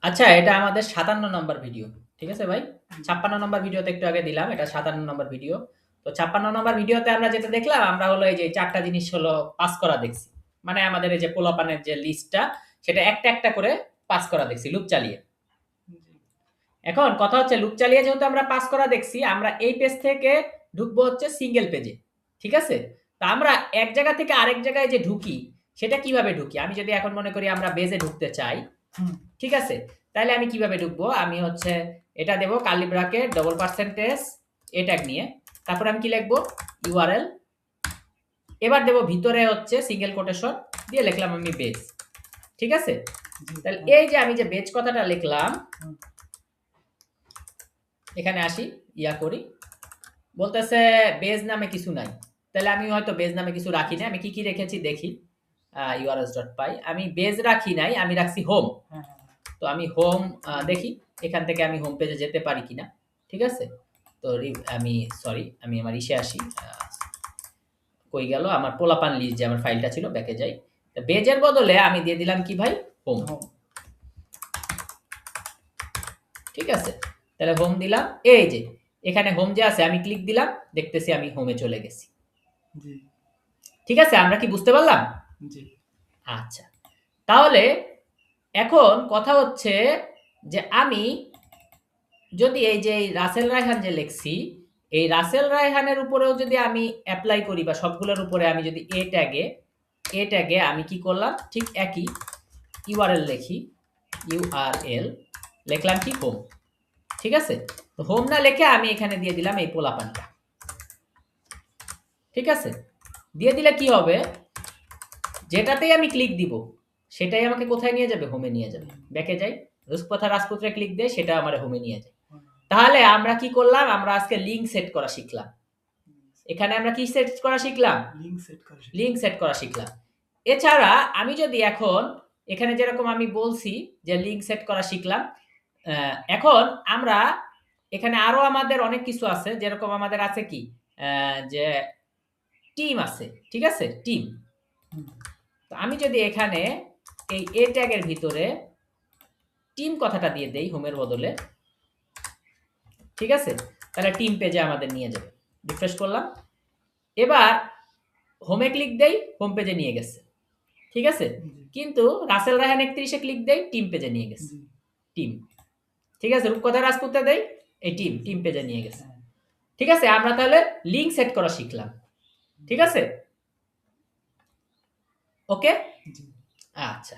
আচ্ছা, এটা আমাদের ৫৭ নম্বর ভিডিও। ঠিক আছে ভাই? ৫৬ নম্বর ভিডিওতে একটু আগে দিলাম। এটা ৫৭ নম্বর ভিডিও। তো ৫৬ নম্বর ভিডিওতে আমরা যেটা দেখলাম, আমরা হলো এই যে ৪ টা জিনিস হলো পাস করা দেখছি। মানে আমাদের এই যে পোলাপানের যে লিস্টটা, সেটা একটা, একটা করে পাস করা দেখছি লুপ চালিয়ে। এখন কথা হচ্ছে লুপ চালিয়ে যেহেতু আমরা পাস করা দেখছি, আমরা এই পেজ থেকে ঢুকবো হচ্ছে সিঙ্গেল পেজে। ঠিক আছে? তো আমরা এক জায়গা থেকে আরেক জায়গায় যে ঢুকি, সেটা কিভাবে ঢুকি? আমি যদি এখন মনে করি আমরা বেজে ঢুকতে চাই, ঠিক আছে? তাহলে আমি কিভাবে ঢুকবো? আমি হচ্ছে এটা দেব কার্লি ব্র্যাকেট ডবল পার্সেন্টেজ এ ট্যাগ নিয়ে। তারপরে আমি কি লিখবো? ইউআরএল। এবার দেব ভিতরে হচ্ছে সিঙ্গেল কোটেশন দিয়ে লিখলাম আমি বেজ। ঠিক আছে? তাহলে এই যে আমি যে বেজ কথাটা লিখলাম, এখানে আসি, ইয়া করি। বলতেছে বেজ নামে কিছু নাই। তাহলে আমি হয়তো বেজ নামে কিছু রাখি নাই। আমি কি, কি রেখেছি দেখি। urls.py আমি বেজ রাখি নাই, আমি রাখছি হোম। তো আমি হোম দেখি এখান থেকে আমি হোম পেজে যেতে পারি কিনা। ঠিক আছে? তো আমি সরি, আমি আমার ইসে আসি। কই গেল? আমার পোলাপান লিস্ট যে আমার ফাইলটা ছিল, ব্যাকে যাই। তো বেজের বদলে আমি দিয়ে দিলাম কি ভাই? হোম। ঠিক আছে? তাহলে হোম দিলাম। এই যে এখানে হোম যে আছে আমি ক্লিক দিলাম, দেখতেছি আমি হোমে চলে গেছি। জি। ঠিক আছে? আমরা কি বুঝতে পারলাম? জি। আচ্ছা। তাহলে এখন কথা হচ্ছে যে আমি যদি এই যে রাসেল রায়হান যে লিখছি, এই রাসেল রায়হানের উপরেও যদি আমি এপ্লাই করি বা সবগুলোর উপরে আমি যদি এ ট্যাগে আমি কি করলাম? ঠিক একই ইউআরএল লিখি। ইউআরএল লিখলাম কি? হোম। ঠিক আছে? তো হোম না লিখে আমি এখানে দিয়ে দিলাম এই পোলাপানটা। ঠিক আছে? দিয়ে দিলে কি হবে? যেটাতেই আমি ক্লিক দিব, সেটাই আমাকে কোথায় নিয়ে যাবে? হোমে নিয়ে যাবে। ব্যাকে যাই। রুসকথা রাজপুত্রে ক্লিক দেই, সেটা আমার হোমে নিয়ে যায়। তাহলে আমরা কি করলাম? আমরা আজকে লিঙ্ক সেট করা শিখলাম। এখানে আমরা কি সেট করা শিখলাম? লিঙ্ক সেট করা শিখলাম। এছাড়া আমি যদি এখন এখানে যেরকম আমি বলছি যে লিঙ্ক সেট করা শিখলাম, এখন আমরা এখানে আরো আমাদের অনেক কিছু আছে। যেরকম আমাদের আছে কি? যে টিম আছে। ঠিক আছে? টিম। তো আমি যদি এখানে এই এ ট্যাগের ভিতরে টিম কথাটা দিয়ে দেই হোমের বদলে, ঠিক আছে? তাহলে টিম পেজে আমাদের নিয়ে যাবে। রিফ্রেশ করলাম। এবার হোমে ক্লিক দেই, হোম পেজে নিয়ে গেছে। ঠিক আছে? কিন্তু রাসেল রায়হান ৩১ এ ক্লিক দেই, টিম পেজে নিয়ে গেছে। টিম। ঠিক আছে? রূপকথা রাজপুতে দেই, এই টিম পেজে নিয়ে গেছে। ঠিক আছে? আমরা তাহলে লিঙ্ক সেট করা শিখলাম। ঠিক আছে? ওকে? আচ্ছা।